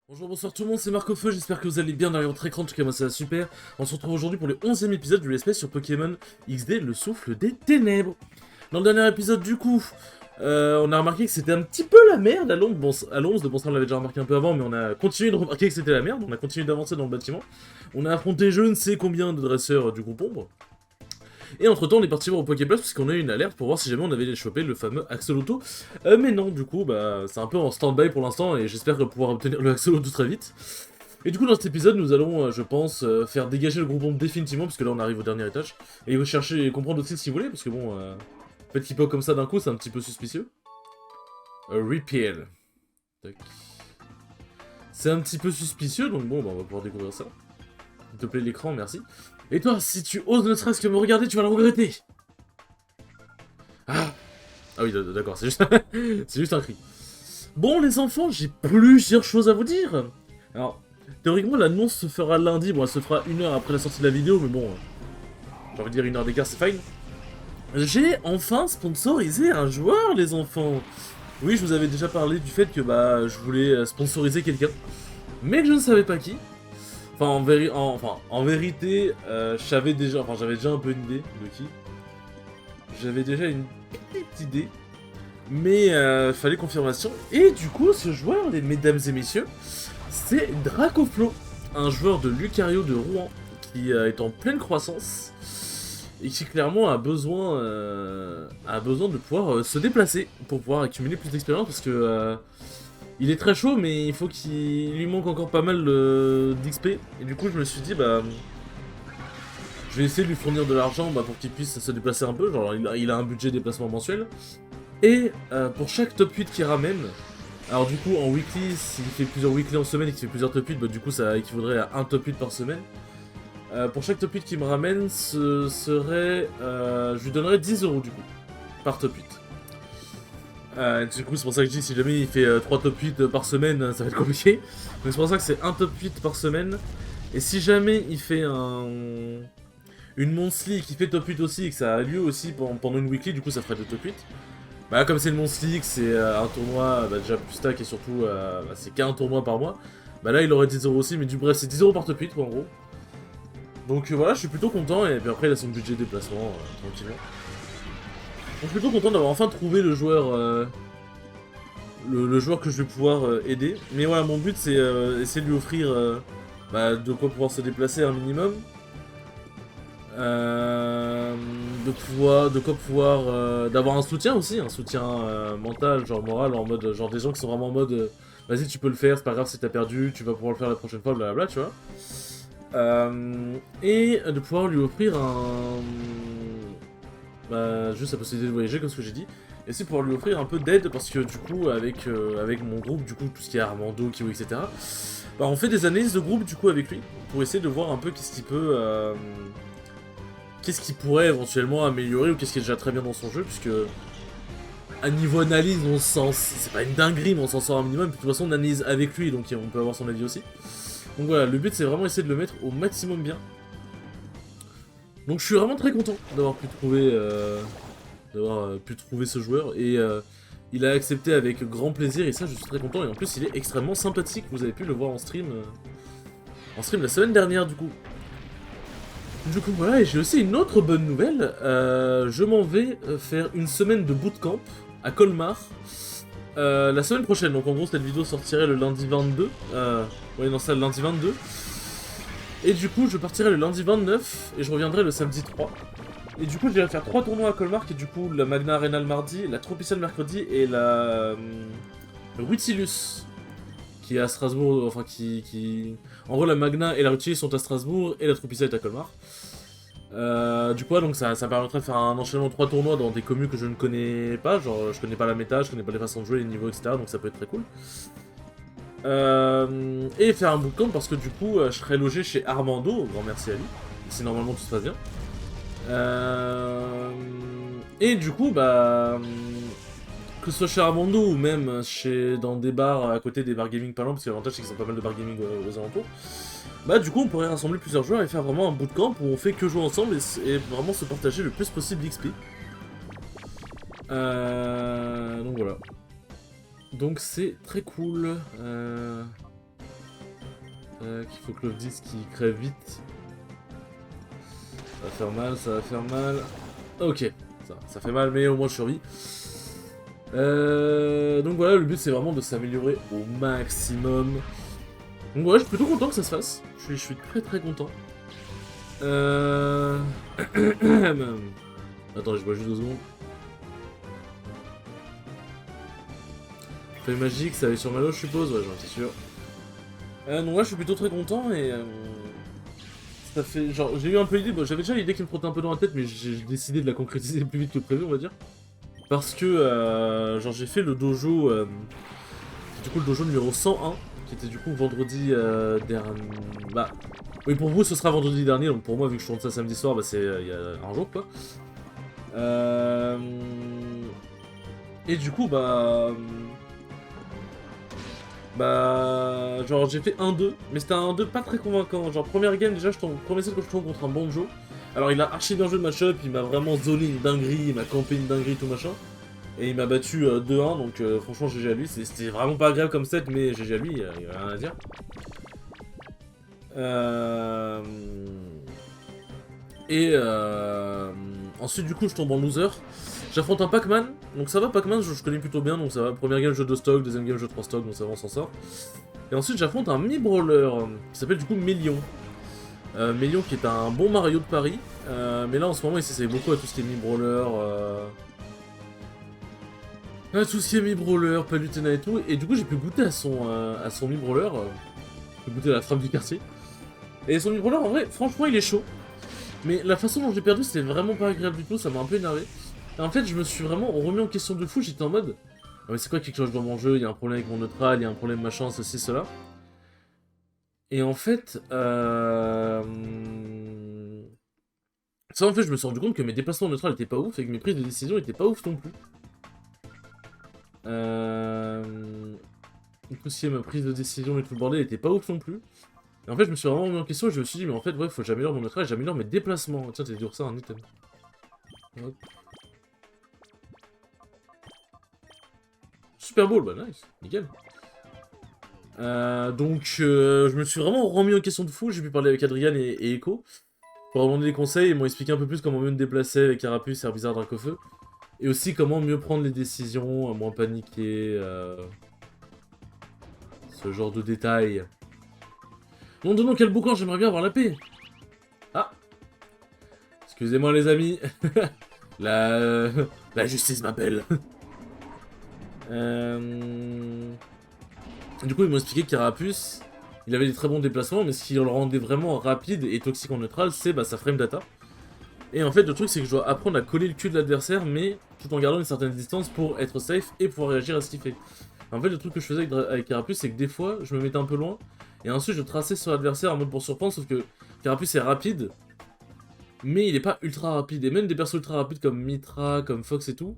Bonjour, bonsoir tout le monde, c'est Marc au Feu, j'espère que vous allez bien derrière votre écran, en tout cas moi ça va super. On se retrouve aujourd'hui pour le 11e épisode du Let's Play sur Pokémon XD, le souffle des ténèbres. Dans le dernier épisode du coup, on a remarqué que c'était un petit peu la merde à Londres, bon, à Londres, bon ça on l'avait déjà remarqué un peu avant, mais on a continué de remarquer que c'était la merde, on a continué d'avancer dans le bâtiment. On a affronté je ne sais combien de dresseurs du groupe Ombre. Et entre temps on est parti voir au Poképlus parce qu'on a eu une alerte pour voir si jamais on avait chopé le fameux Axolotl. Mais non, du coup bah c'est un peu en stand-by pour l'instant et j'espère pouvoir obtenir le Axolotl très vite. Et du coup dans cet épisode nous allons je pense faire dégager le groupe Ombre définitivement parce que là on arrive au dernier étage. Et rechercher et comprendre aussi ce qu'il voulait parce que bon petit pop comme ça d'un coup c'est un petit peu suspicieux. Repeal. C'est un petit peu suspicieux donc bon bah on va pouvoir découvrir ça. S'il te plaît l'écran, merci. Et toi, si tu oses ne serait-ce que me regarder, tu vas le regretter. Ah, ah oui, d'accord, c'est juste... c'est juste un cri. Bon, les enfants, j'ai plusieurs choses à vous dire. Alors, théoriquement, l'annonce se fera lundi. Bon, elle se fera 1 heure après la sortie de la vidéo, mais bon... j'ai envie de dire 1 heure d'écart, c'est fine. J'ai enfin sponsorisé un joueur, les enfants. Oui, je vous avais déjà parlé du fait que bah je voulais sponsoriser quelqu'un, mais que je ne savais pas qui. En vérité, j'avais déjà un peu une idée de qui. J'avais déjà une petite idée, mais fallait confirmation. Et du coup, ce joueur, les mesdames et messieurs, c'est Dracoflo, un joueur de Lucario de Rouen qui est en pleine croissance et qui clairement a besoin de pouvoir se déplacer pour pouvoir accumuler plus d'expérience parce que il est très chaud, mais il faut qu'il lui manque encore pas mal d'XP. Et du coup, je me suis dit, bah, je vais essayer de lui fournir de l'argent pour qu'il puisse se déplacer un peu. Genre, il a un budget déplacement mensuel. Et pour chaque top 8 qu'il ramène, alors du coup, en weekly, s'il fait plusieurs weekly en semaine et qu'il fait plusieurs top 8, bah, du coup, ça équivaudrait à un top 8 par semaine. Pour chaque top 8 qu'il me ramène, ce serait. Je lui donnerais 10 € du coup, par top 8. Du coup, c'est pour ça que je dis, si jamais il fait 3 top 8 par semaine, ça va être compliqué. Donc c'est pour ça que c'est un top 8 par semaine. Et si jamais il fait une monthly qui fait top 8 aussi, et que ça a lieu aussi pendant une weekly, du coup ça ferait 2 top 8. Bah comme c'est le monthly, que c'est un tournoi déjà plus stack et surtout c'est qu'un tournoi par mois, bah là il aurait 10 € aussi, mais du bref c'est 10 € par top 8 quoi en gros. Donc voilà, je suis plutôt content, et puis après il a son budget de déplacement, tranquillement. Donc je suis plutôt content d'avoir enfin trouvé le joueur, le joueur que je vais pouvoir aider. Mais voilà, mon but c'est essayer de lui offrir de quoi pouvoir se déplacer un minimum. De quoi pouvoir d'avoir un soutien aussi, un soutien mental, genre moral, en mode genre des gens qui sont vraiment en mode vas-y tu peux le faire, c'est pas grave si t'as perdu, tu vas pouvoir le faire la prochaine fois, blablabla, tu vois. Et de pouvoir lui offrir juste la possibilité de voyager comme ce que j'ai dit, et aussi pouvoir lui offrir un peu d'aide parce que du coup avec mon groupe, du coup tout ce qui est Armando, Kiwi, etc. Bah, on fait des analyses de groupe du coup avec lui pour essayer de voir un peu qu'est-ce qu'il pourrait éventuellement améliorer ou qu'est-ce qui est déjà très bien dans son jeu, puisque à niveau analyse on s'en... c'est pas une dinguerie mais on s'en sort un minimum, puis de toute façon on analyse avec lui donc on peut avoir son avis aussi. Donc voilà, le but c'est vraiment essayer de le mettre au maximum bien. Donc je suis vraiment très content d'avoir pu trouver ce joueur, et il a accepté avec grand plaisir, et ça je suis très content, et en plus il est extrêmement sympathique, vous avez pu le voir en stream la semaine dernière du coup. Du coup voilà, et j'ai aussi une autre bonne nouvelle, je m'en vais faire une semaine de bootcamp à Colmar la semaine prochaine, donc en gros cette vidéo sortirait le lundi 22, ouais non c'est le lundi 22, et du coup je partirai le lundi 29 et je reviendrai le samedi 3. Et du coup j'irai faire 3 tournois à Colmar, qui est du coup la Magna Arena le mardi, la Tropical le mercredi et la Rutilus qui est à Strasbourg, enfin qui... En gros la Magna et la Rutilus sont à Strasbourg et la Tropical est à Colmar. Du coup donc ça permettrait de faire un enchaînement de 3 tournois dans des communes que je ne connais pas, genre je connais pas la méta, je connais pas les façons de jouer, les niveaux, etc. Donc ça peut être très cool. Et faire un bootcamp parce que du coup je serai logé chez Armando, grand merci à lui, si normalement tout se passe bien. Et du coup que ce soit chez Armando ou même dans des bars à côté des bars gaming pas loin, parce que l'avantage c'est qu'ils ont pas mal de bars gaming aux alentours, du coup on pourrait rassembler plusieurs joueurs et faire vraiment un bootcamp où on fait que jouer ensemble et vraiment se partager le plus possible d'XP. Donc voilà. Donc c'est très cool. Il faut que le disque qui crève vite. Ça va faire mal, ça va faire mal. Ok, ça fait mal, mais au moins je survis. Donc voilà, le but c'est vraiment de s'améliorer au maximum. Donc voilà, je suis plutôt content que ça se fasse. Je suis très très content. Attends, je bois juste 2 secondes. Feuille magique, ça va sur Malo, je suppose. Ouais, j'en suis sûr. Donc là, je suis plutôt très content et ça fait genre j'ai eu un peu l'idée. Bon, j'avais déjà l'idée qui me trottait un peu dans la tête, mais j'ai décidé de la concrétiser plus vite que prévu, on va dire. Parce que genre j'ai fait le dojo, du coup le dojo numéro 101, qui était du coup vendredi dernier. Bah oui, pour vous ce sera vendredi dernier, donc pour moi vu que je tourne ça samedi soir, bah c'est il y a un jour quoi. Et du coup bah genre j'ai fait 1-2, mais c'était un 1-2 pas très convaincant. Genre première game déjà, premier set que je tombe contre un Banjo. Alors il a archi bien joué le match-up, il m'a vraiment zoné une dinguerie, il m'a campé une dinguerie tout machin. Et il m'a battu 2-1, donc franchement GG à lui. C'était vraiment pas agréable comme set, mais GG à lui, il y a rien à dire. Et ensuite du coup je tombe en loser. J'affronte un Pac-Man, donc ça va Pac-Man, je connais plutôt bien, donc ça va. Première game jeu 2 stocks, deuxième game jeu 3 stocks, donc ça va on s'en sort. Et ensuite j'affronte un Mi-Brawler, qui s'appelle du coup Mélion. Mélion qui est un bon Mario de Paris, mais là en ce moment il s'essaye beaucoup à tout ce qui est Mi-Brawler, tout ce qui est Mi-Brawler, Palutena et tout, et du coup j'ai pu goûter à son Mi-Brawler, j'ai pu goûter à la frappe du quartier. Et son Mi-Brawler en vrai, franchement il est chaud, mais la façon dont j'ai perdu c'était vraiment pas agréable du tout, ça m'a un peu énervé. Et en fait je me suis vraiment remis en question de fou, j'étais en mode, ah mais c'est quoi qui cloche dans mon jeu, il y a un problème avec mon neutral, il y a un problème machin, ceci, cela. Et en fait, ça en fait je me suis rendu compte que mes déplacements neutrales étaient pas ouf et que mes prises de décision étaient pas ouf non plus. Tout ce qui est ma prise de décision et tout le bordel était pas ouf non plus. Et en fait je me suis vraiment remis en question et je me suis dit mais en fait ouais faut que j'améliore mon neutral et j'améliore mes déplacements. Tiens t'es dur ça un item. Hop. Super Bowl, bah nice, nickel. Donc je me suis vraiment remis en question de fou, j'ai pu parler avec Adrian et Echo pour leur demander des conseils, ils m'ont expliqué un peu plus comment mieux me déplacer avec Carapuce, Herbizarre, Dracofeu. Et aussi comment mieux prendre les décisions, moins paniquer, ce genre de détails. Non, non, quel boucan, j'aimerais bien avoir la paix. Ah, excusez-moi les amis, la... la justice m'appelle. Du coup, ils m'ont expliqué que Carapuce, il avait des très bons déplacements, mais ce qui le rendait vraiment rapide et toxique en neutral, c'est sa frame data. Et en fait, le truc, c'est que je dois apprendre à coller le cul de l'adversaire, mais tout en gardant une certaine distance pour être safe et pouvoir réagir à ce qu'il fait. En fait, le truc que je faisais avec Carapuce, c'est que des fois, je me mettais un peu loin, et ensuite je traçais sur l'adversaire en mode pour surprendre, sauf que Carapuce est rapide, mais il est pas ultra rapide. Et même des persos ultra rapides comme Mitra, comme Fox et tout,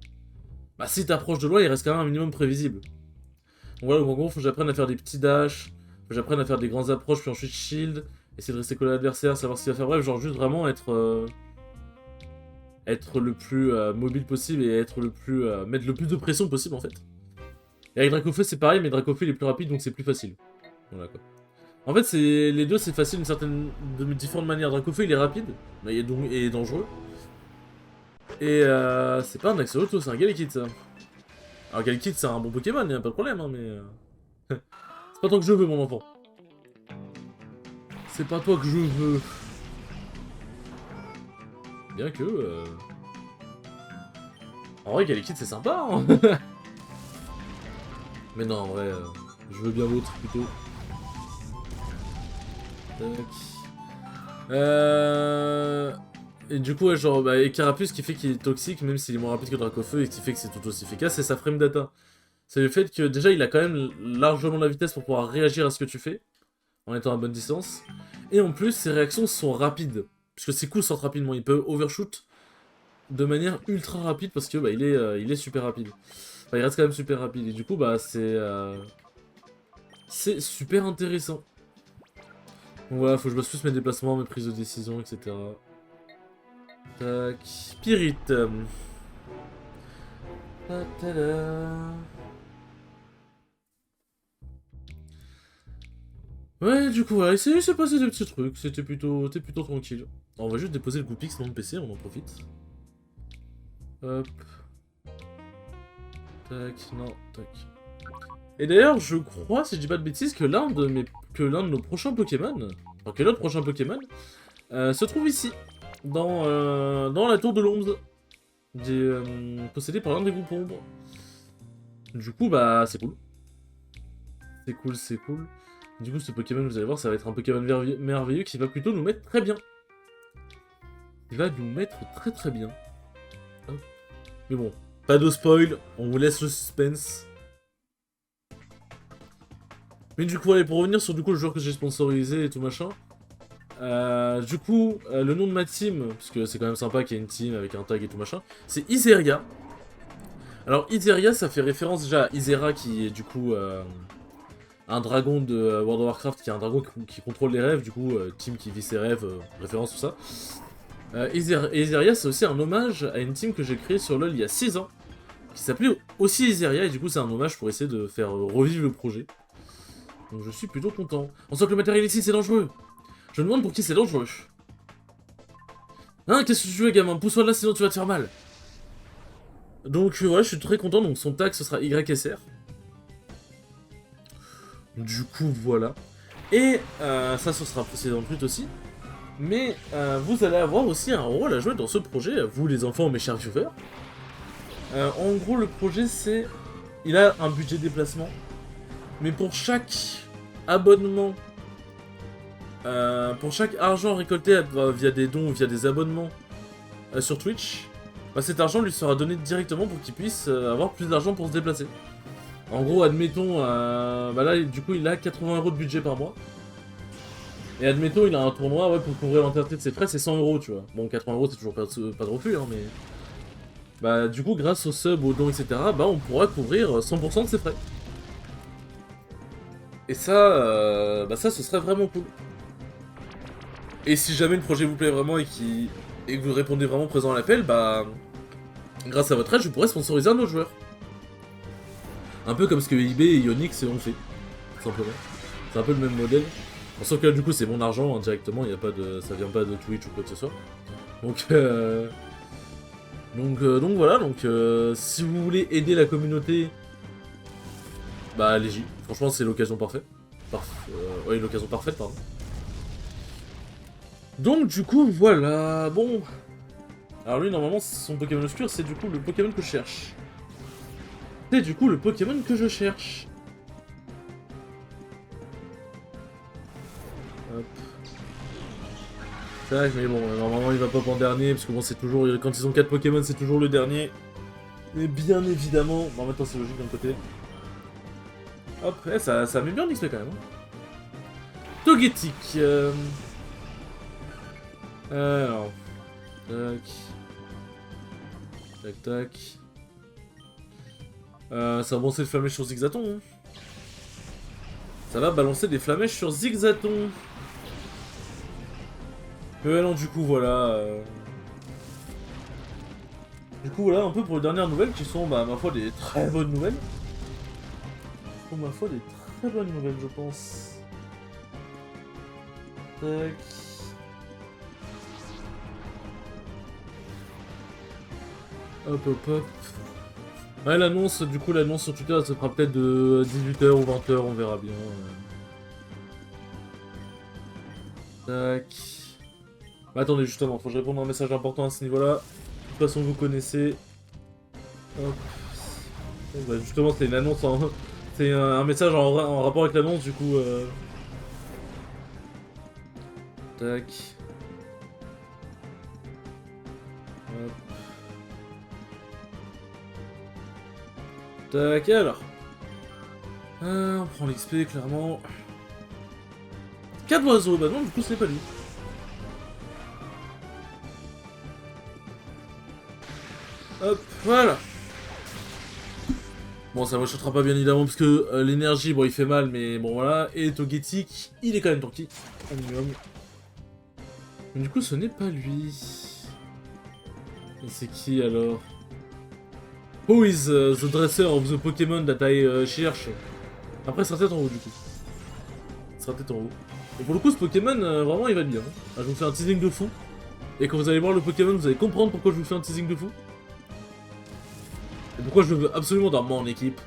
bah si t'approches de loin, il reste quand même un minimum prévisible. Donc voilà, donc en gros, faut que j'apprenne à faire des petits dashs, faut que j'apprenne à faire des grandes approches, puis ensuite shield, essayer de rester collé à l'adversaire, savoir ce qu'il va faire, bref, genre juste vraiment être le plus mobile possible et être le plus mettre le plus de pression possible en fait. Et avec Dracofeu c'est pareil, mais Dracofeu il est plus rapide donc c'est plus facile. Voilà quoi. En fait les deux c'est facile de différentes manières. Dracofeu il est rapide, mais il est dangereux. Et c'est pas un Axolotl, c'est un Galekid ça. Alors Galekid c'est un bon Pokémon, y'a pas de problème hein, mais c'est pas toi que je veux mon enfant. C'est pas toi que je veux. Bien que en vrai Galekid c'est sympa hein. Mais non, en vrai, je veux bien l'autre plutôt. Tac. Et du coup, ouais, genre, et Carapuce qui fait qu'il est toxique, même s'il est moins rapide que Dracofeu, et qui fait que c'est tout aussi efficace, c'est sa frame data. C'est le fait que déjà, il a quand même largement la vitesse pour pouvoir réagir à ce que tu fais, en étant à bonne distance. Et en plus, ses réactions sont rapides. Puisque ses coups sortent rapidement, il peut overshoot de manière ultra rapide parce que il est super rapide. Enfin, il reste quand même super rapide, et du coup, c'est super intéressant. Donc voilà, faut que je bosse plus mes déplacements, mes prises de décision, etc. Tac. Spirit. Ta-ta-da. Ouais, du coup, voilà, il s'est passé des petits trucs, c'était plutôt tranquille. Alors, on va juste déposer le Goopix dans le PC, on en profite. Hop. Tac, non, tac. Et d'ailleurs, je crois, si je dis pas de bêtises, que l'un de nos prochains Pokémon, enfin que notre prochain Pokémon, se trouve ici, dans la tour de l'ombre, possédée par l'un des groupes ombres. Du coup, bah, c'est cool. C'est cool, c'est cool. Du coup, ce Pokémon, vous allez voir, ça va être un Pokémon merveilleux qui va plutôt nous mettre très bien. Il va nous mettre très très bien. Hop. Mais bon, pas de spoil, on vous laisse le suspense. Mais du coup, allez, pour revenir sur du coup le joueur que j'ai sponsorisé et tout machin. Le nom de ma team, parce que c'est quand même sympa qu'il y ait une team avec un tag et tout machin, c'est Iseria. Alors Iseria, ça fait référence déjà à Isera qui est du coup un dragon de World of Warcraft, qui est un dragon qui contrôle les rêves, du coup team qui vit ses rêves, référence tout ça. Iseria, c'est aussi un hommage à une team que j'ai créée sur LoL il y a 6 ans, qui s'appelait aussi Iseria, et du coup c'est un hommage pour essayer de faire revivre le projet. Donc je suis plutôt content. On sent que le matériel ici c'est dangereux. Je me demande pour qui c'est dangereux. Hein, qu'est-ce que tu veux, gamin? Pousse-toi de là, sinon tu vas te faire mal. Donc, ouais, je suis très content. Donc, son tag, ce sera YSR. Du coup, voilà. Et ça, ce sera précisé dans le tweet aussi. Mais vous allez avoir aussi un rôle à jouer dans ce projet, vous les enfants, mes chers viewers. En gros, le projet, c'est... Il a un budget déplacement. Mais pour chaque abonnement... pour chaque argent récolté via des dons ou via des abonnements sur Twitch, bah, cet argent lui sera donné directement pour qu'il puisse avoir plus d'argent pour se déplacer. En gros, admettons, bah là, du coup, il a 80 € de budget par mois. Et admettons, il a un tournoi, ouais, pour couvrir l'entièreté de ses frais, c'est 100 €, tu vois. Bon, 80 € c'est toujours pas de refus, hein, mais... Bah, du coup, grâce aux subs, aux dons, etc., bah, on pourra couvrir 100% de ses frais. Et ça, bah ça, ce serait vraiment cool. Et si jamais le projet vous plaît vraiment et que vous répondez vraiment présent à l'appel, bah... Grâce à votre aide, je pourrais sponsoriser un de nos joueurs. Un peu comme ce que eBay et Ionix ont fait, tout simplement. C'est un peu le même modèle. Sauf que là, du coup, c'est mon argent, hein, directement, y a pas de... ça vient pas de Twitch ou quoi que ce soit. Donc, donc voilà, si vous voulez aider la communauté, bah allez-y. Franchement, c'est l'occasion parfaite. Oui, l'occasion parfaite, pardon. Donc, du coup, voilà. Bon. Alors lui, normalement, son Pokémon obscur, c'est du coup le Pokémon que je cherche. C'est du coup le Pokémon que je cherche. Hop. Tac, mais bon, normalement il va pop en dernier, parce que bon, c'est toujours... Quand ils ont 4 Pokémon, c'est toujours le dernier. Mais bien évidemment... Bon, en même temps, c'est logique d'un côté. Hop, ça met bien l'XP quand même. Hein. Togetic. Alors... Tac... Tac, tac... ça va balancer des flamèches sur Zigzaton. Hein. Ça va balancer des flamèches sur Zigzaton. Mais non, du coup, voilà. Du coup, voilà, un peu pour les dernières nouvelles qui sont, bah, ma foi, des très bonnes nouvelles. Pour ma foi, des très bonnes nouvelles, je pense. Tac. Hop, hop, hop. Ouais, l'annonce, du coup, l'annonce sur Twitter, elle se fera peut-être de 18 h ou 20 h, on verra bien. Tac. Bah, attendez, justement, faut que je réponde à un message important à ce niveau-là. De toute façon, vous connaissez. Hop. Bon, bah, justement, c'est une annonce en... C'est un message en rapport avec l'annonce, du coup... Tac. Hop. Tac, alors. On prend l'XP, clairement. 4 oiseaux, bah non, du coup, ce n'est pas lui. Hop, voilà. Bon, ça ne m'achètera pas bien évidemment, parce que l'énergie, bon, il fait mal, mais bon, voilà. Et Togetic, il est quand même tanky, au minimum. Mais du coup, ce n'est pas lui. Et c'est qui, alors? Who is the dresser of the Pokémon that I cherche? Après, ça tête en haut, du coup. sera peut-être en haut. Et pour le coup, ce Pokémon, vraiment, il va bien. Ah, je vous fais un teasing de fou. Et quand vous allez voir le Pokémon, vous allez comprendre pourquoi je vous fais un teasing de fou. Et pourquoi je veux absolument dans mon équipe.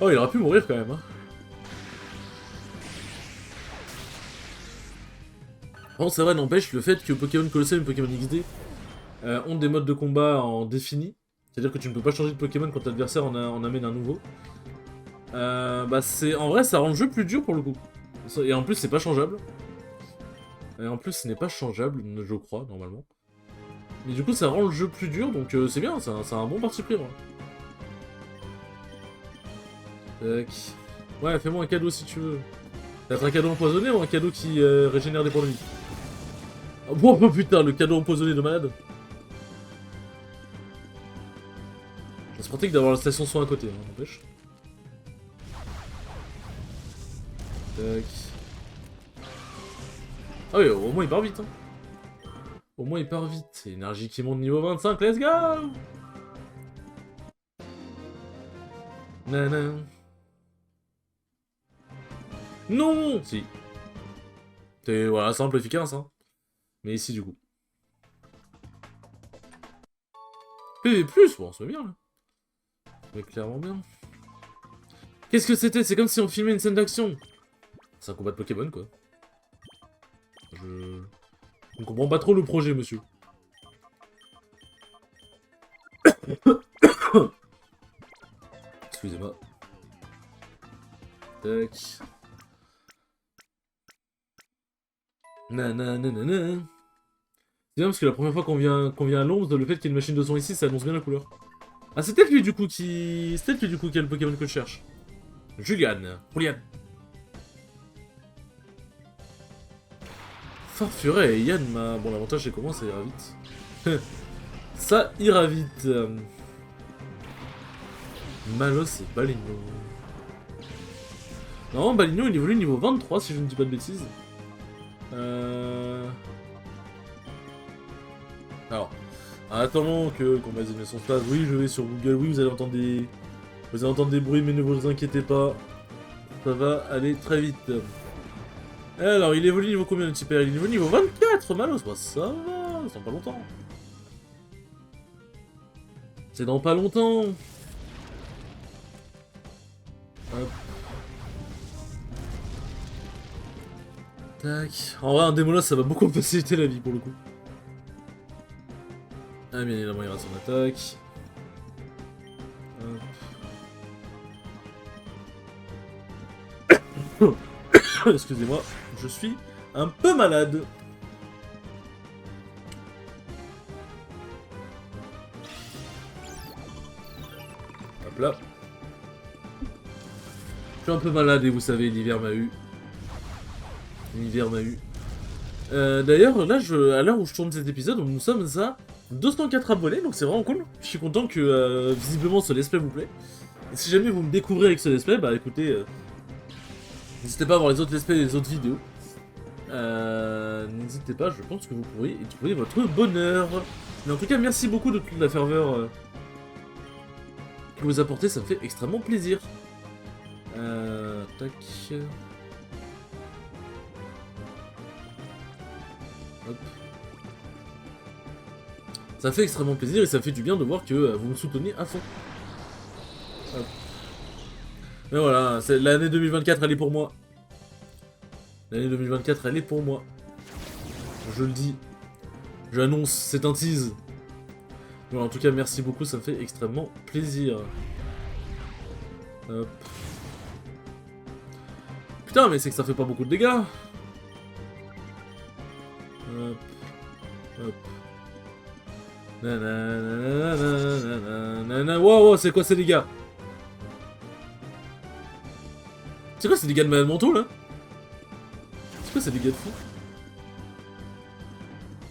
Oh, il aurait pu mourir quand même, hein. Bon, c'est vrai, n'empêche, le fait que Pokémon Colosseum et Pokémon XD ont des modes de combat en défini, c'est-à-dire que tu ne peux pas changer de Pokémon quand l'adversaire en amène un nouveau, bah c'est... En vrai, ça rend le jeu plus dur pour le coup. Et en plus, c'est pas changeable. Et en plus, ce n'est pas changeable, je crois, normalement. Mais du coup, ça rend le jeu plus dur, donc c'est bien, c'est un bon parti pris, ouais. Tac. Ouais, fais-moi un cadeau si tu veux. Peut-être un cadeau empoisonné ou un cadeau qui régénère des points de vie. Oh putain, le cadeau empoisonné de malade. C'est pratique d'avoir la station soin à côté, hein, n'empêche. Tac. Ah oui, au moins il part vite. Hein. Au moins il part vite. Énergie qui monte niveau 25, let's go. Nanana. Non. Si. C'est voilà, simple, efficace. Hein. Mais ici du coup. PV+, bon, c'est bien là. Mais clairement bien. Qu'est-ce que c'était? C'est comme si on filmait une scène d'action. C'est un combat de Pokémon, quoi. Je ne comprends pas trop le projet, monsieur. Excusez-moi. Tac. Nanana. C'est bien parce que la première fois qu'on vient à Londres, le fait qu'il y ait une machine de son ici, ça annonce bien la couleur. Ah, c'est peut-être lui du coup qui... C'est peut-être lui du coup qui a le Pokémon que je cherche. Julian. Farfuret et Yann m'a... Bon, l'avantage c'est comment ça ira vite. Ça ira vite. Malos et Baligno. Non, Baligno il évolue niveau 23 si je ne dis pas de bêtises. Alors, en attendant que qu'on mette son place, oui je vais sur Google, oui vous allez entendre des... Vous allez entendre des bruits mais ne vous inquiétez pas. Ça va aller très vite. Alors, il évolue niveau combien de type? Il évolue niveau 24, Malos. Bah ça va, c'est dans pas longtemps. C'est dans pas longtemps. Hop. Tac. En vrai, un Démolos, ça va beaucoup me faciliter la vie pour le coup. Ah, bien évidemment, il rate son attaque. Hop. Excusez-moi, je suis un peu malade. Hop là. Je suis un peu malade et vous savez, l'hiver m'a eu. L'hiver m'a eu. D'ailleurs, là, à l'heure où je tourne cet épisode, nous sommes à 204 abonnés, donc c'est vraiment cool. Je suis content que, visiblement, ce let's play vous plaît. Et si jamais vous me découvrez avec ce let's play, bah écoutez, n'hésitez pas à voir les autres let's play et les autres vidéos. N'hésitez pas, je pense que vous pourriez y trouver votre bonheur. Mais en tout cas, merci beaucoup de toute la ferveur que vous apportez, ça me fait extrêmement plaisir. Tac... Hop. Ça fait extrêmement plaisir et ça fait du bien de voir que vous me soutenez à fond. Hop. Mais voilà, l'année 2024 elle est pour moi. L'année 2024 elle est pour moi. Je le dis. J'annonce, c'est un tease. Bon, en tout cas merci beaucoup, ça me fait extrêmement plaisir. Hop. Putain mais c'est que ça fait pas beaucoup de dégâts. Hop. Hop. Nanana. Wow, c'est quoi ces dégâts? C'est quoi ces dégâts de malade manteau là? C'est quoi ces dégâts de fou?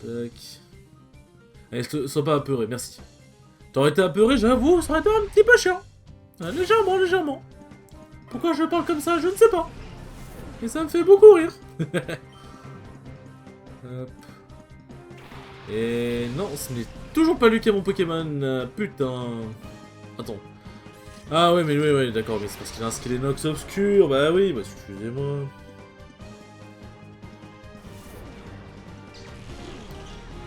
Tac. Allez, sois pas apeuré, merci. T'aurais été apeuré, j'avoue, ça aurait été un petit peu chiant. Légèrement, légèrement. Pourquoi je parle comme ça, je ne sais pas. Et ça me fait beaucoup rire. Hop. Et non, ce n'est toujours pas lui qui a mon Pokémon. Putain. Attends. Ah ouais, mais oui, d'accord, mais c'est parce qu'il a un Skelenox obscur. Bah oui, bah excusez-moi.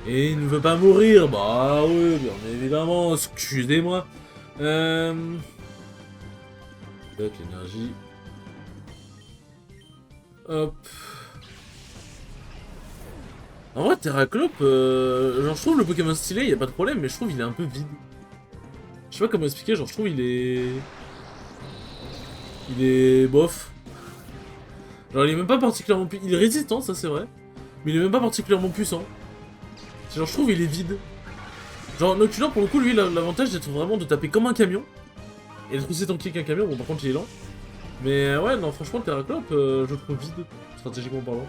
Et il ne veut pas mourir. Bah oui, bien évidemment, excusez-moi. Hop, l'énergie. Hop. En vrai, Terraclope, genre je trouve le Pokémon stylé, y a pas de problème, mais je trouve il est un peu vide. Je sais pas comment expliquer, genre je trouve il est... Il est... bof. Genre il est même pas particulièrement puissant. Il est résistant, ça c'est vrai. Mais il est même pas particulièrement puissant. Genre je trouve il est vide. Genre Nocturne pour le coup, lui, l'avantage d'être vraiment de taper comme un camion. Et d'être aussi tanky qu'un camion, bon par contre il est lent. Mais ouais, non, franchement le Terraclope, je le trouve vide, stratégiquement parlant.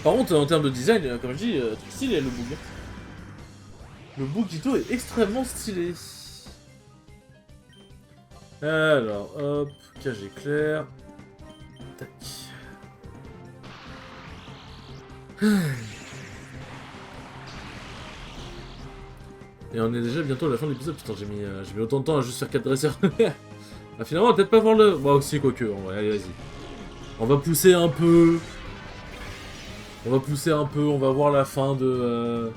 Par contre, en termes de design, comme je dis, très stylé le bug. Le Bugito est extrêmement stylé. Alors, hop, cage éclair. Tac. Et on est déjà bientôt à la fin de l'épisode. Putain, j'ai mis autant de temps à juste faire 4 dresseurs. Ah, finalement, on va peut-être pas voir le... Bon, si, quoique, allez, vas-y. On va pousser un peu. On va pousser un peu, on va voir la fin de...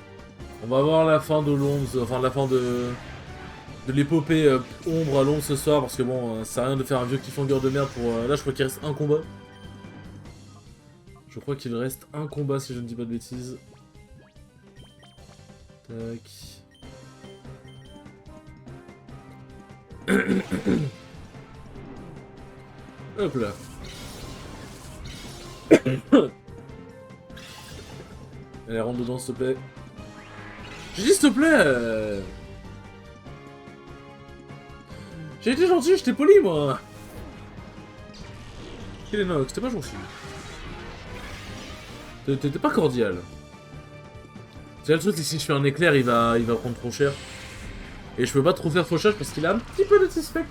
On va voir la fin de l'ombre, enfin la fin de l'épopée ombre à l'ombre ce soir, parce que bon, ça sert à rien de faire un vieux cliffhanger de merde pour... Là, je crois qu'il reste un combat. Je crois qu'il reste un combat, si je ne dis pas de bêtises. Tac... Hop là. Allez, rentre dedans, s'il te plaît. J'ai dit, s'il te plaît. J'ai été gentil, j'étais poli, moi. Quel est Nox, t'es pas gentil. T'es pas cordial. C'est le truc, c'est que si je fais un éclair, il va prendre trop cher. Et je peux pas trop faire fauchage parce qu'il a un petit peu de suspect.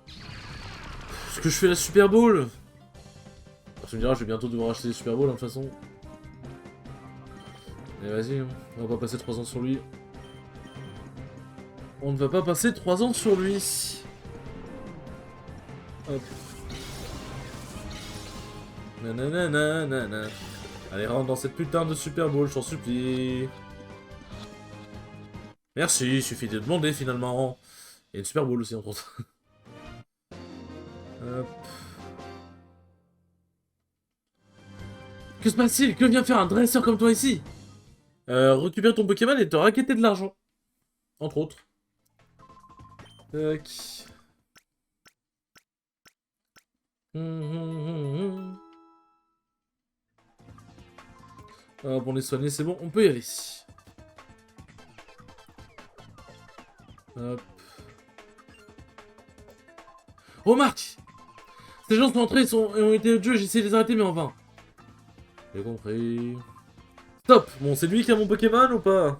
Est-ce que je fais la Super Bowl? Tu me diras, je vais bientôt devoir acheter des Super Bowl, hein, de toute façon. Mais vas-y, hein. On va pas passer 3 ans sur lui. On ne va pas passer 3 ans sur lui. Hop. Nanana. Allez, rentre dans cette putain de Super Bowl, je t'en supplie. Merci, il suffit de demander finalement. Il y a une Super Bowl aussi, entre autres. Hop. Que se passe-t-il? Que vient faire un dresseur comme toi ici? Récupère ton Pokémon et te raqueter de l'argent. Entre autres. Tac. Hop, on est soigné, c'est bon, on peut y aller. Hop. Remarque! Ces gens sont entrés et ont été au jeu, j'ai essayé de les arrêter, mais en vain. J'ai compris. Stop! Bon, c'est lui qui a mon Pokémon ou pas?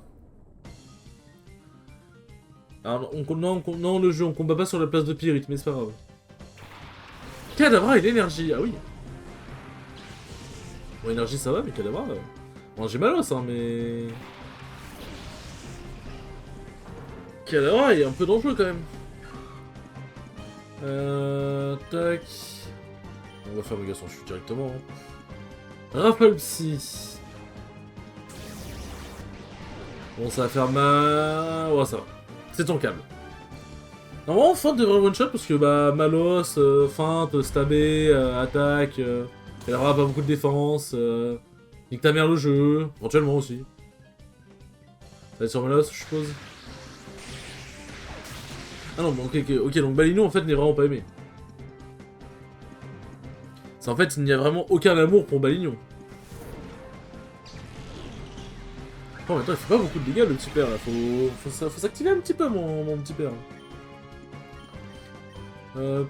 Alors, non, le jeu, on combat pas sur la place de Pyrite, mais c'est pas grave. Kadabra et l'énergie, ah oui. Bon, énergie ça va, mais Kadabra... Bon, j'ai Malos, hein, mais... Kadabra est un peu dangereux, quand même. Tac... On va faire méga sans chute directement. Hein. Raffle Psy. Bon, ça va faire mal... Ouais, ça va. C'est ton câble. Normalement, feinte devrait one-shot parce que bah Malos, feinte, stabé, attaque, elle aura pas beaucoup de défense, nique ta mère le jeu, éventuellement aussi. Ça va être sur Malos, je suppose. Ah non, mais ok, donc Balino en fait n'est vraiment pas aimé. C'est en fait, il n'y a vraiment aucun amour pour Balignon. Oh, mais attends, il fait pas beaucoup de dégâts le petit père là, faut s'activer un petit peu mon petit père. Hop.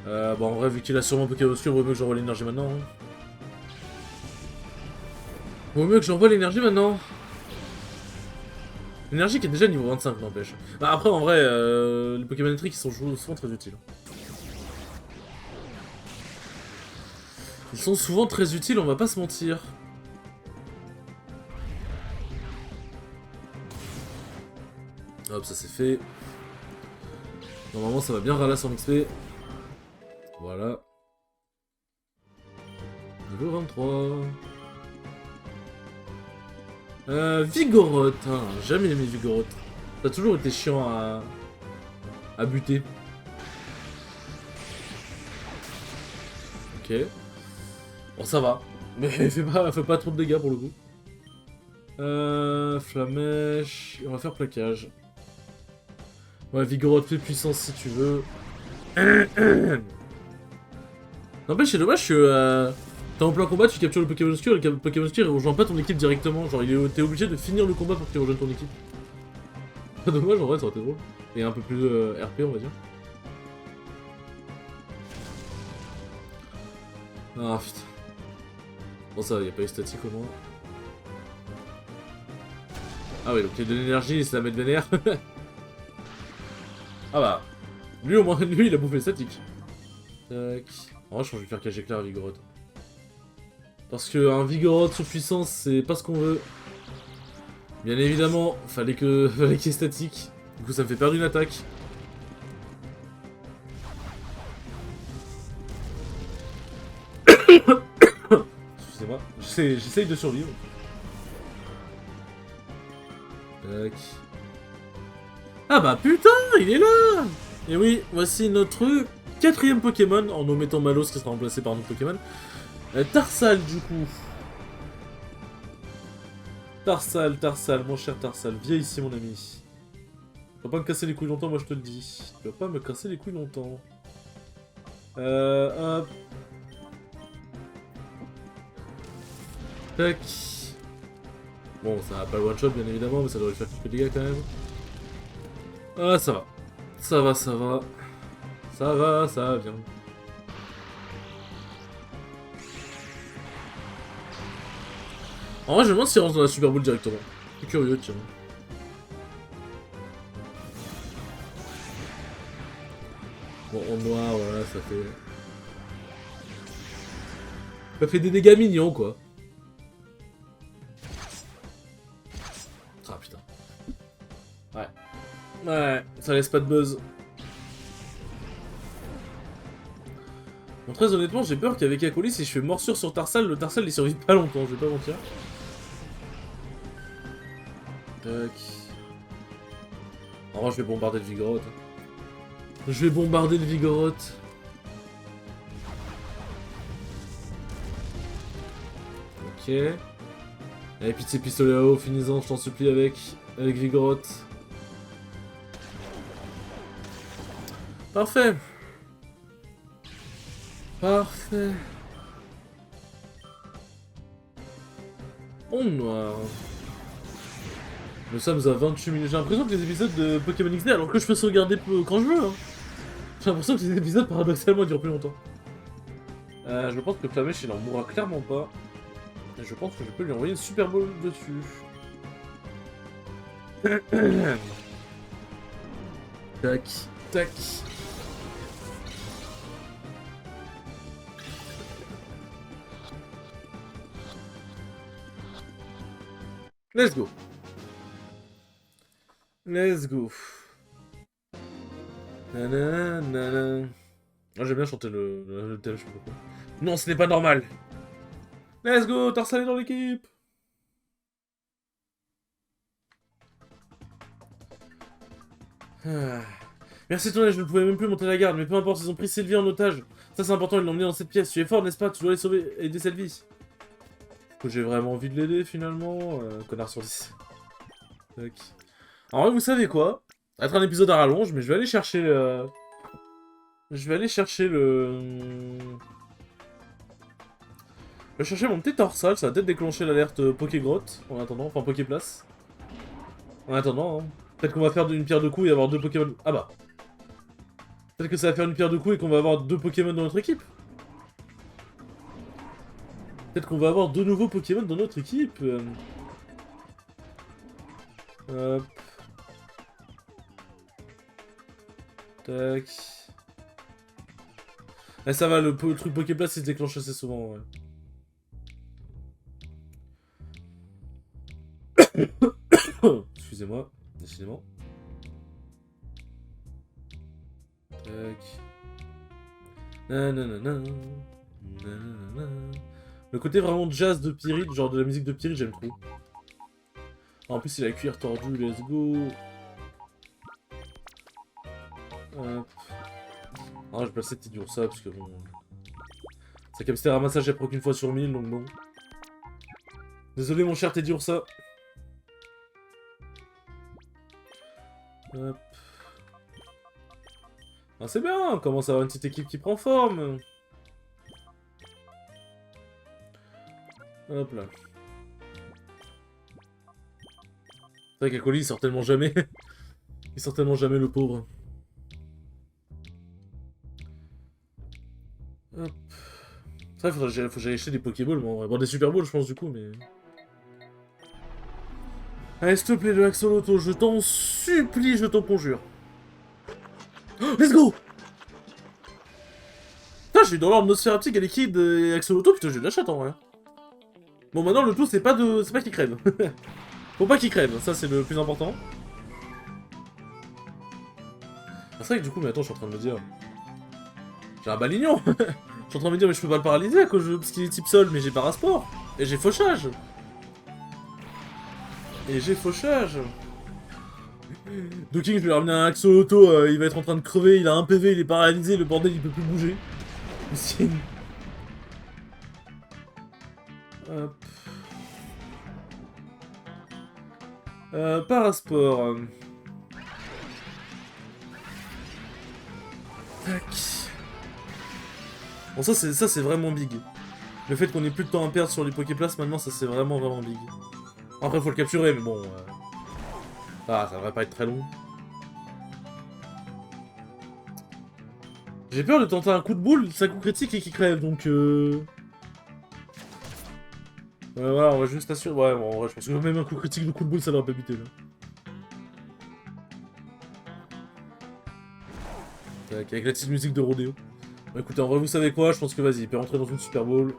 Bon, en vrai, vu qu'il a sûrement Pokémon obscur, vaut mieux que j'envoie l'énergie maintenant. Hein. Vaut mieux que j'envoie l'énergie maintenant. L'énergie qui est déjà niveau 25, n'empêche. Bah, après, en vrai, les Pokémon électriques ils sont souvent très utiles. Ils sont souvent très utiles, on va pas se mentir. Hop, ça c'est fait. Normalement, ça va bien ralasser en XP. Voilà. Niveau 23. Vigoroth. Hein, jamais aimé Vigoroth. Ça a toujours été chiant à buter. Ok. Bon, ça va. Mais fait pas trop de dégâts pour le coup. Flamèche. On va faire plaquage. Ouais, Vigoroth fait puissance si tu veux. N'empêche, c'est dommage que t'es en plein combat, tu captures le Pokémon Obscur et le Pokémon Obscur il rejoint pas ton équipe directement. Genre, t'es obligé de finir le combat pour qu'il rejoigne ton équipe. Dommage, en vrai, ça aurait été drôle. Et un peu plus RP, on va dire. Ah putain. Bon, ça va, y'a pas eu statique au moins. Ah ouais, donc il y a de l'énergie, il se la met de vénère. Ah bah. Lui, au moins, lui, il a bouffé le statique. Tac. En vrai, je pense que je vais faire cacher clair à Vigoroth. Parce qu'un Vigoroth sous puissance, c'est pas ce qu'on veut. Bien évidemment, fallait qu'il y ait statique. Du coup, ça me fait perdre une attaque. Excusez-moi, j'essaye de survivre. Tac. Ah bah putain, il est là. Et oui, voici notre 4ème Pokémon, en omettant Malos qui sera remplacé par notre Pokémon. Tarsal, du coup. Tarsal, mon cher Tarsal, viens ici, mon ami. Tu vas pas me casser les couilles longtemps, moi je te le dis. Tu vas pas me casser les couilles longtemps. Hop. Tac. Bon, ça va pas le one-shot, bien évidemment, mais ça devrait faire quelques dégâts quand même. Ah, ça va. Ça va, ça va. Ça va, ça vient. En vrai, je me demande s'il rentre dans la Super Bowl directement. Je suis curieux, tiens. Bon, en noir, voilà, ça fait... Ça fait des dégâts mignons, quoi. Ah, putain. Ouais. Ouais, ça laisse pas de buzz. Bon, très honnêtement, j'ai peur qu'avec Acolyte, si je fais morsure sur Tarsal, le Tarsal il survit pas longtemps, je vais pas mentir. Tac. En vrai, je vais bombarder le Vigoroth. Je vais bombarder le Vigoroth. Ok. Et puis de ces pistolets à eau, finis-en, je t'en supplie, avec Vigoroth. Parfait. Parfait. On noir. Nous sommes à 28 minutes. J'ai l'impression que les épisodes de Pokémon XD, alors que je peux sauvegarder quand je veux, hein. J'ai l'impression que les épisodes, paradoxalement, durent plus longtemps. Je pense que Flamèche, il en mourra clairement pas. Et je pense que je peux lui envoyer une Super Bowl dessus. Tac, tac. Let's go. Let's go. Nanana. Ah, j'aime bien chanter le thème, je sais pas pourquoi. Non, ce n'est pas normal. Let's go, Tarsal est dans l'équipe. Ah. Merci ton aide, je ne pouvais même plus monter la garde, mais peu importe, ils ont pris Sylvie en otage. Ça c'est important, ils l'ont emmené dans cette pièce. Tu es fort, n'est-ce pas? Tu dois les sauver, aider Sylvie. Que j'ai vraiment envie de l'aider finalement. Connard sur 10. Tac. En vrai, vous savez quoi? Ça va être un épisode à rallonge, mais je vais aller chercher Je vais aller chercher Je vais chercher mon petit Tarsal, ça va peut-être déclencher l'alerte Pokégrotte en attendant, enfin Poképlace. En attendant, hein. Peut-être qu'on va faire une pierre de coups et avoir 2 Pokémon. Ah bah. Peut-être que ça va faire une pierre de coups et qu'on va avoir 2 Pokémon dans notre équipe. Peut-être qu'on va avoir 2 nouveaux Pokémon dans notre équipe. Hop. Tac. Eh, ça va, le truc Poképlace il se déclenche assez souvent, ouais. Excusez-moi, décidément. Tac. Nanana. Nanana. Le côté vraiment jazz de Pyrrhic, genre de la musique de Pyrrhic, j'aime trop. En plus, il a la cuir tordu, let's go. Hop. Ah, je vais passer Teddy Ursa parce que bon. Sa capacité de ramassage, elle proc une fois sur 1000, donc bon. Désolé, mon cher Teddy Ursa. Hop. Ah, c'est bien, on commence à avoir une petite équipe qui prend forme. Hop là. C'est vrai qu'Akoli, il sort tellement jamais. Il sort tellement jamais, le pauvre. Hop. C'est vrai, faut que j'aille acheter des Pokéballs, moi, en vrai. Bon, des Super Balls, je pense, du coup, mais... Allez, s'il te plaît, le Axolotl, je t'en supplie, je t'en conjure. Oh, let's go! Putain, j'ai eu dans l'ordre Nosferaptic, Liquide et Axolotl, putain, j'ai eu de la chatte, en vrai. Bon, maintenant, le tout, c'est pas qu'il crève. Faut pas qu'il crève, ça, c'est le plus important. Ah, c'est vrai que du coup, mais attends, je suis en train de me dire... J'ai un balignon. Je suis en train de me dire, mais je peux pas le paralyser à cause parce qu'il est type sol, mais j'ai parasport. Et j'ai fauchage. Docking, je vais lui ramener un Axolotl, il va être en train de crever, il a un PV, il est paralysé, le bordel, il peut plus bouger. Hop. Parasport. Tac. Bon, ça c'est vraiment big. Le fait qu'on ait plus de temps à perdre sur les Poképlaces maintenant, ça c'est vraiment big. Après faut le capturer, mais bon... Ah, ça devrait pas être très long. J'ai peur de tenter un coup de boule, c'est un coup critique et qui crève, donc voilà, on va juste assurer... Ouais, bon, en vrai, je pense que même un coup critique de coup de boule, ça devrait pas buter, là. Tac, avec la petite musique de rodéo. Bon, écoutez, en vrai, vous savez quoi, je pense que vas-y, il peut rentrer dans une Super Bowl.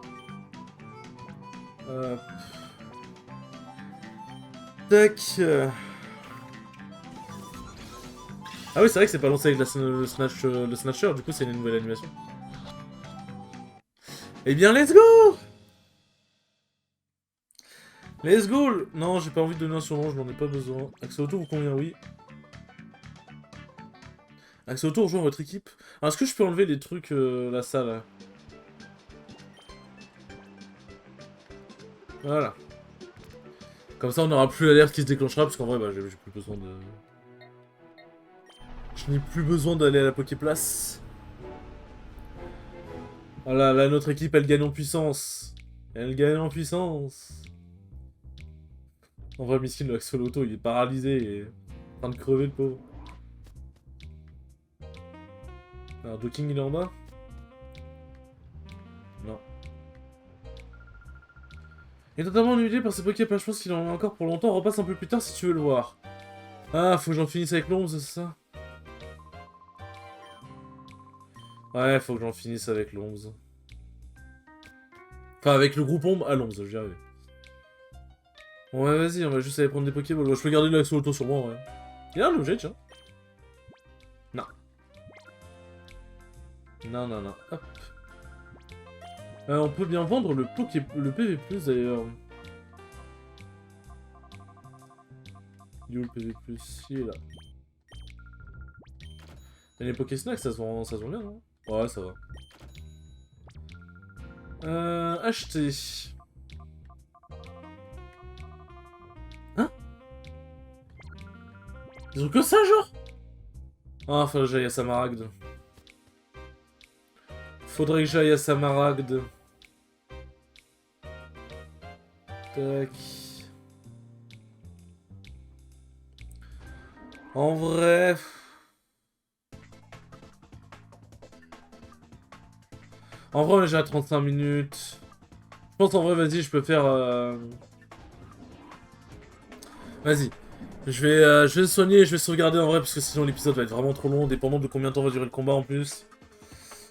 Tac. Ah oui, c'est vrai que c'est pas lancé avec le Snatcher, du coup c'est une nouvelle animation. Eh bien, let's go! Let's go! Non, j'ai pas envie de donner un surnom, je n'en ai pas besoin. Axolotl vous convient, oui. Axolotl rejoint votre équipe. Alors, est-ce que je peux enlever les trucs, la salle là? Voilà. Comme ça, on n'aura plus l'alerte qui se déclenchera, parce qu'en vrai, bah, j'ai plus besoin de... Je n'ai plus besoin d'aller à la Poképlace. Voilà, là, notre équipe, elle gagne en puissance. Elle gagne en puissance. En vrai, miskin, le Axolotl, il est paralysé et en train de crever, le pauvre. Alors, Docking, il est en bas? Non. Il est totalement annulé par ces Poképlaces, je pense qu'il en a encore pour longtemps. On repasse un peu plus tard si tu veux le voir. Ah, faut que j'en finisse avec l'ombre, c'est ça? Ouais, faut que j'en finisse avec l'ombre. Enfin, avec le groupe ombre à l'ombre, je vais y arriver. Bon, ouais, vas-y, on va juste aller prendre des Pokéballs. Je peux garder le Axolotl sur moi, ouais. Il y a un objet, tiens. Non. Non. Hop. On peut bien vendre le PV+, d'ailleurs. Il est où le PV+? Il est là. Et les Pokésnacks, ça se vend bien, non? Ouais, ça va. Acheter. Hein? Ils ont que ça, genre? Ah, faudrait que j'aille à Samaragd. Faudrait que j'aille à Samaragd. Tac. En vrai... En vrai, on est déjà à 35 minutes. Je pense en vrai, vas-y, je peux faire... Vas-y. Je vais soigner, je vais sauvegarder en vrai, parce que sinon l'épisode va être vraiment trop long, dépendant de combien de temps va durer le combat en plus.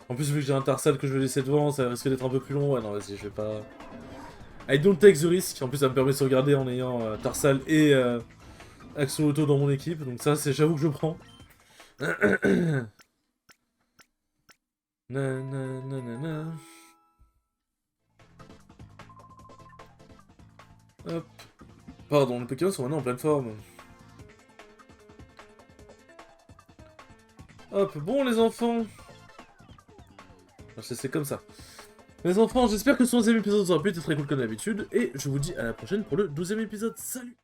En plus, vu que j'ai un Tarsal que je vais laisser devant, ça risque d'être un peu plus long. Ouais, non, vas-y, je vais pas... I don't take the risk. En plus, ça me permet de sauvegarder en ayant Tarsal et Axolotl dans mon équipe. Donc ça, c'est j'avoue que je prends. Nanana. Hop. Pardon, les Pokémon sont maintenant en pleine forme. Hop, bon les enfants. C'est comme ça. Les enfants, j'espère que ce 11e épisode aura pu être très cool comme d'habitude, et je vous dis à la prochaine pour le 12e épisode. Salut!